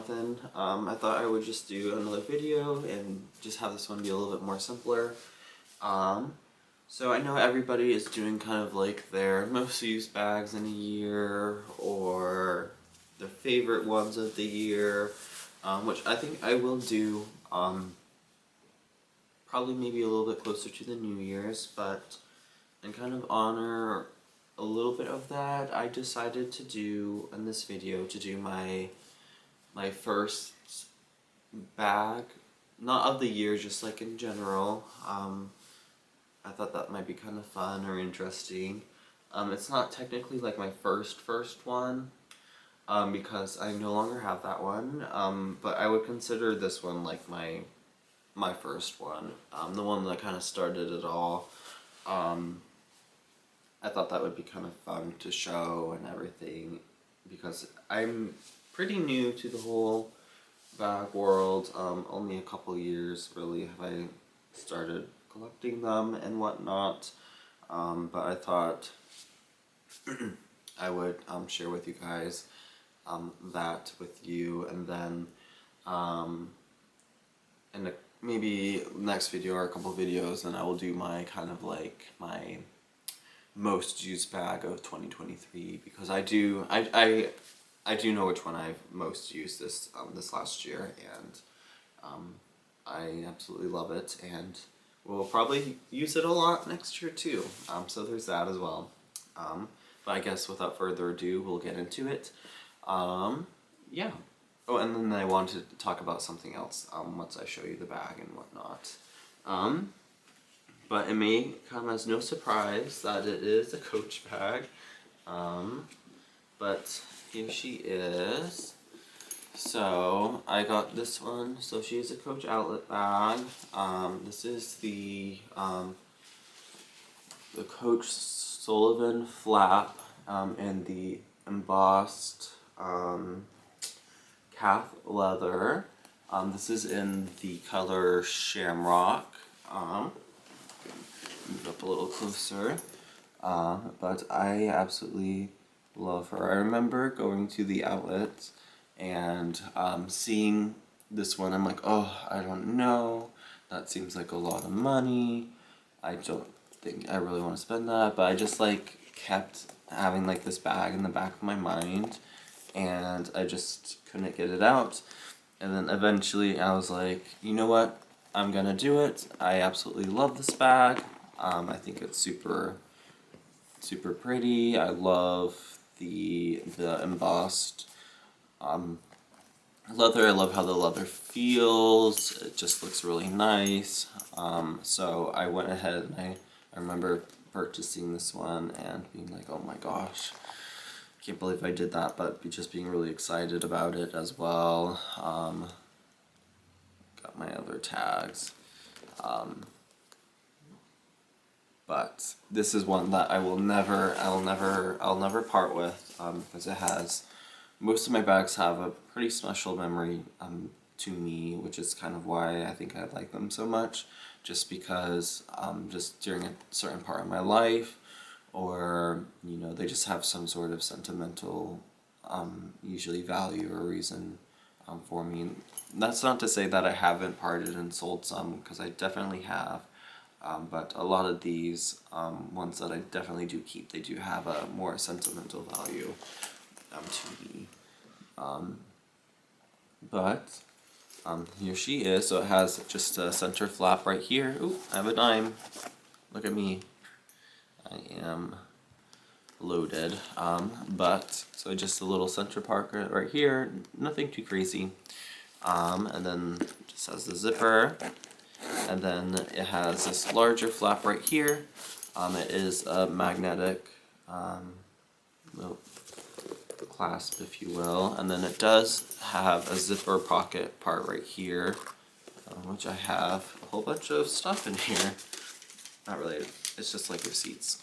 nothing. I thought I would just do another video and just have this one be a little bit more simpler. So I know everybody is doing kind of like their most used bags in a year or their favorite ones of the year, which I think I will do probably maybe a little bit closer to the New Year's, but in kind of honor a little bit of that, I decided to do in this video to do my first bag, not of the year, just like in general. I thought that might be kind of fun or interesting. It's not technically like my first one, because I no longer have that one, but I would consider this one like my first one, the one that kind of started it all. I thought that would be kind of fun to show and everything, because I'm pretty new to the whole bag world. Only a couple years really have I started collecting them and whatnot, but I thought I would share with you guys that with you, and then in maybe next video or a couple videos, then I will do my kind of like my most used bag of 2023, because I do know which one I've most used this last year, and I absolutely love it, and we'll probably use it a lot next year too. So there's that as well. But I guess without further ado, we'll get into it. Yeah. Oh, and then I wanted to talk about something else once I show you the bag and whatnot. But it may come as no surprise that it is a Coach bag. But here she is. So I got this one. So she is a Coach outlet bag. This is the Coach Sullivan flap in the embossed calf leather. This is in the color Shamrock. Move up a little closer. But I absolutely love her. I remember going to the outlet and seeing this one. I'm like, oh, I don't know. That seems like a lot of money. I don't think I really want to spend that. But I just like kept having like this bag in the back of my mind, and I just couldn't get it out. And then eventually I was like, you know what? I'm gonna do it. I absolutely love this bag. I think it's super pretty. I love the embossed leather. I love how the leather feels. It just looks really nice. So I went ahead and I remember purchasing this one and being like, oh my gosh, I can't believe I did that, but just being really excited about it as well. Got my other tags. But this is one that I'll never part with, because it has, most of my bags have a pretty special memory to me, which is kind of why I think I like them so much, just because just during a certain part of my life, or you know, they just have some sort of sentimental usually value or reason for me. And that's not to say that I haven't parted and sold some, because I definitely have. But a lot of these ones that I definitely do keep, they do have a more sentimental value to me. But here she is. So it has just a center flap right here. Ooh, I have a dime. Look at me. I am loaded. But so just a little center part right here. Nothing too crazy. And then it just has the zipper. And then it has this larger flap right here. It is a magnetic little clasp, if you will. And then it does have a zipper pocket part right here, which I have a whole bunch of stuff in here. Not really, it's just like receipts.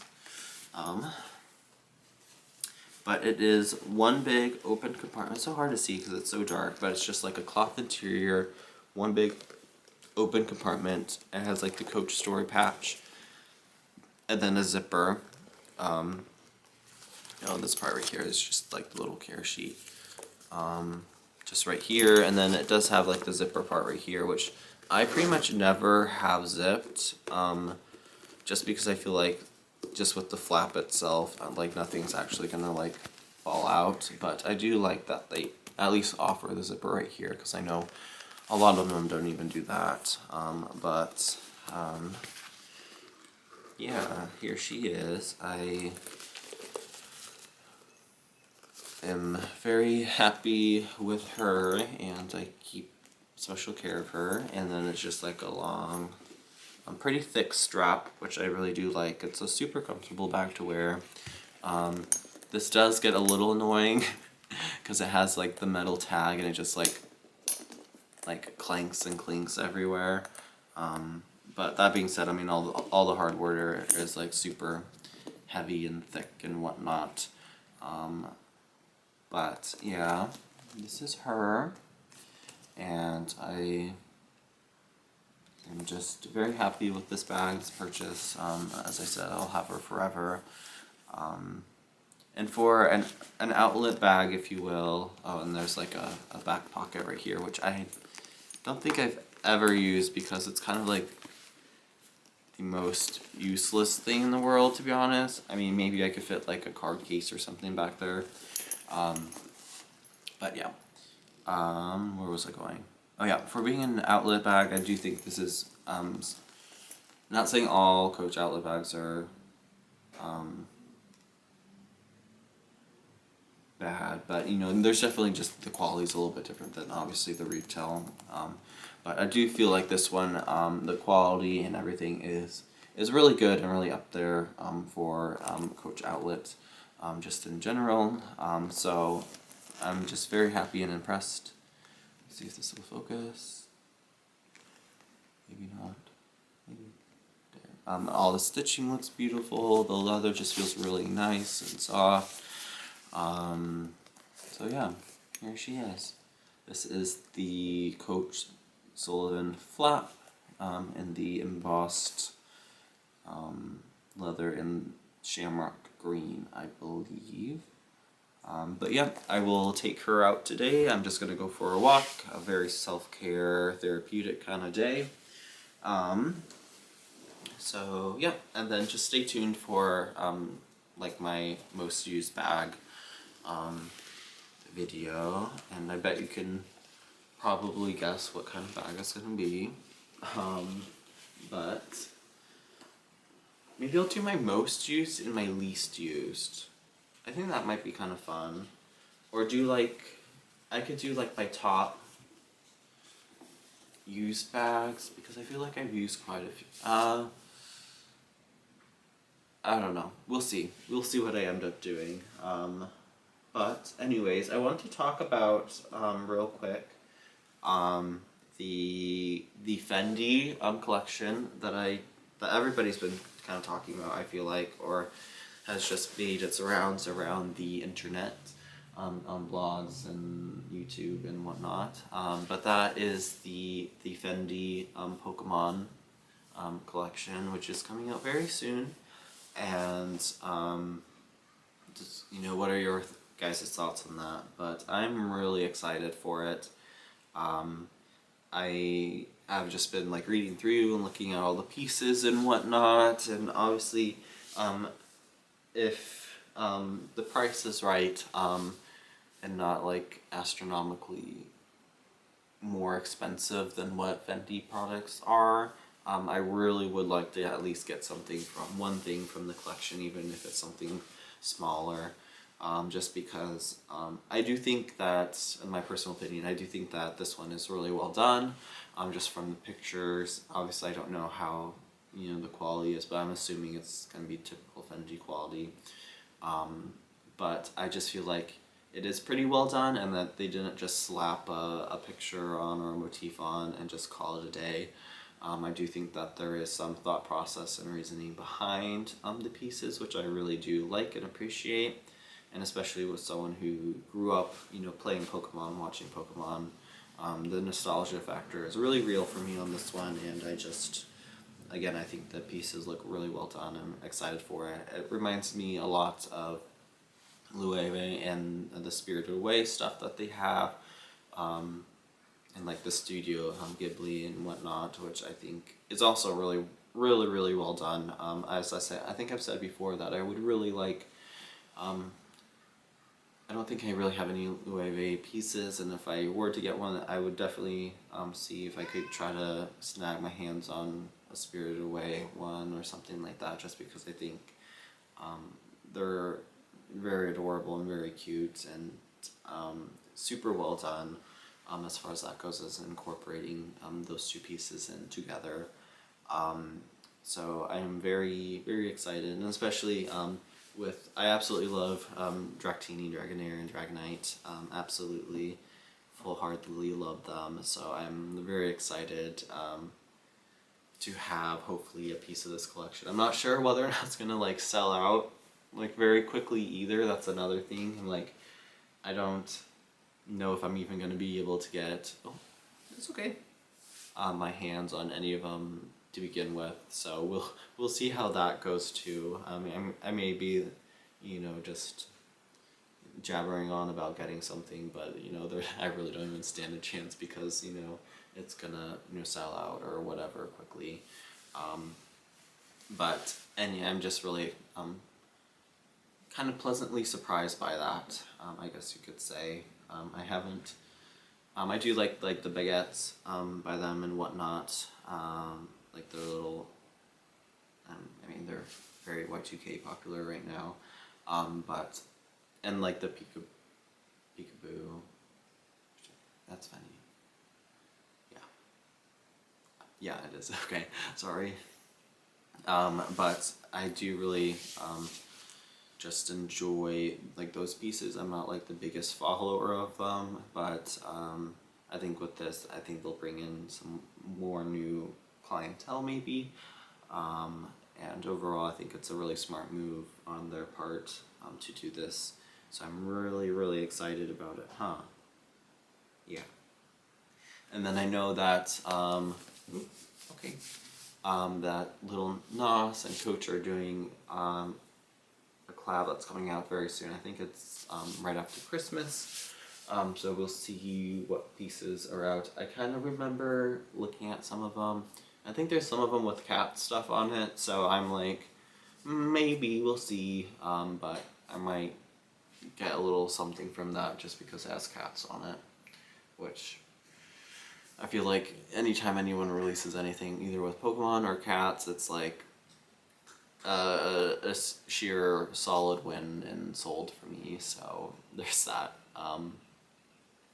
But it is one big open compartment. It's so hard to see because it's so dark, but it's just like a cloth interior, one big open compartment. It has like the Coach story patch, and then a zipper. This part right here is just like the little care sheet. just right here, and then it does have like the zipper part right here, which I pretty much never have zipped, just because I feel like just with the flap itself, like nothing's actually gonna like fall out. But I do like that they at least offer the zipper right here, because I know a lot of them don't even do that. Yeah, here she is. I am very happy with her, and I keep special care of her. And then it's just like a long, pretty thick strap, which I really do like. It's a super comfortable bag to wear. This does get a little annoying because it has like the metal tag, and it just like clanks and clinks everywhere. But that being said, I mean all the hardware is like super heavy and thick and whatnot. But yeah, this is her, and I am just very happy with this bag's purchase. As I said, I'll have her forever. And for an outlet bag, if you will, oh, and there's like a back pocket right here, which I don't think I've ever used because it's kind of like the most useless thing in the world, to be honest. I mean, maybe I could fit like a card case or something back there. But yeah, where was I going? Oh yeah, for being an outlet bag, I do think this is, not saying all Coach outlet bags are, bad, but you know, there's definitely just the quality's a little bit different than obviously the retail. But I do feel like this one, the quality and everything is really good and really up there for Coach Outlet, just in general. So I'm just very happy and impressed. Let's see if this will focus. Maybe not. Maybe there. All the stitching looks beautiful. The leather just feels really nice and soft. So yeah, here she is. This is the Coach Sullivan flap in the embossed leather in shamrock green, I believe. But yeah, I will take her out today. I'm just going to go for a walk, a very self-care, therapeutic kind of day. So yeah, and then just stay tuned for like my most used bag video, and I bet you can probably guess what kind of bag it's going to be. But maybe I'll do my most used and my least used. I think that might be kind of fun. Or do like, I could do like my top used bags, because I feel like I've used quite a few. I don't know. We'll see. We'll see what I end up doing. But anyways, I want to talk about real quick the Fendi collection that everybody's been kind of talking about, I feel like, or has just made its rounds around the internet, on blogs and YouTube and whatnot. But that is the Fendi Pokemon collection, which is coming out very soon. And just, you know, what are your guys' thoughts on that? But I'm really excited for it. I have just been like reading through and looking at all the pieces and whatnot, and obviously, if the price is right, and not like astronomically more expensive than what Fendi products are, I really would like to at least get one thing from the collection, even if it's something smaller. Just because I do think that, in my personal opinion, I do think that this one is really well done. Just from the pictures, obviously I don't know how, you know, the quality is, but I'm assuming it's going to be typical Fendi quality. But I just feel like it is pretty well done, and that they didn't just slap a picture on or a motif on and just call it a day. I do think that there is some thought process and reasoning behind the pieces, which I really do like and appreciate. And especially with someone who grew up, you know, playing Pokemon, watching Pokemon, the nostalgia factor is really real for me on this one, and I just, again, I think the pieces look really well done. I'm excited for it. It reminds me a lot of Loewe and the Spirited Away stuff that they have, in like the studio Ghibli and whatnot, which I think is also really well done. As I said, I think I've said before that I would really like. I don't think I really have any Loewe pieces, and if I were to get one, I would definitely see if I could try to snag my hands on a Spirited Away one or something like that, just because I think they're very adorable and very cute and super well done as far as that goes, as incorporating those two pieces in together. So I am very excited, and especially I absolutely love Dratini, Dragonair, and Dragonite. Absolutely, full-heartedly love them. So I'm very excited to have hopefully a piece of this collection. I'm not sure whether or not it's gonna like sell out like very quickly either. That's another thing. I'm like, I don't know if I'm even gonna be able to get. Oh, it's okay. My hands on any of them to begin with, so we'll see how that goes too. I mean, I may be, just jabbering on about getting something, but I really don't even stand a chance because it's gonna sell out or whatever quickly. But yeah, I'm just really kind of pleasantly surprised by that. I guess you could say. I haven't. I do like the baguettes by them and whatnot. Like their little. I mean, they're very Y2K popular right now. But and like the peekaboo. That's funny. Yeah, it is. Okay, sorry. But I do really just enjoy like those pieces. I'm not like the biggest follower of them, but I think with this, I think they'll bring in some more new clientele maybe. And overall, I think it's a really smart move on their part to do this. So I'm really excited about it, huh? Yeah. And then I know that that Little Nas and Coach are doing a collab that's coming out very soon. I think it's right after Christmas. So we'll see what pieces are out. I kind of remember looking at some of them. I think there's some of them with cat stuff on it, so I'm like, maybe we'll see, but I might get a little something from that just because it has cats on it, which I feel like anytime anyone releases anything, either with Pokemon or cats, it's like a sheer solid win and sold for me, so there's that.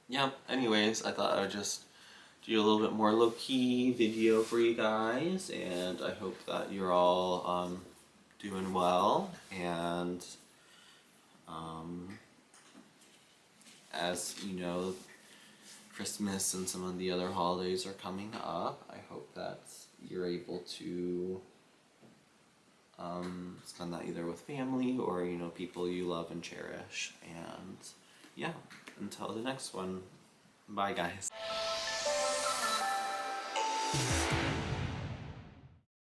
Yeah, anyways, I thought I would just do a little bit more low-key video for you guys, and I hope that you're all doing well, and as you know, Christmas and some of the other holidays are coming up. I hope that you're able to spend that either with family or people you love and cherish. And yeah, until the next one, bye guys.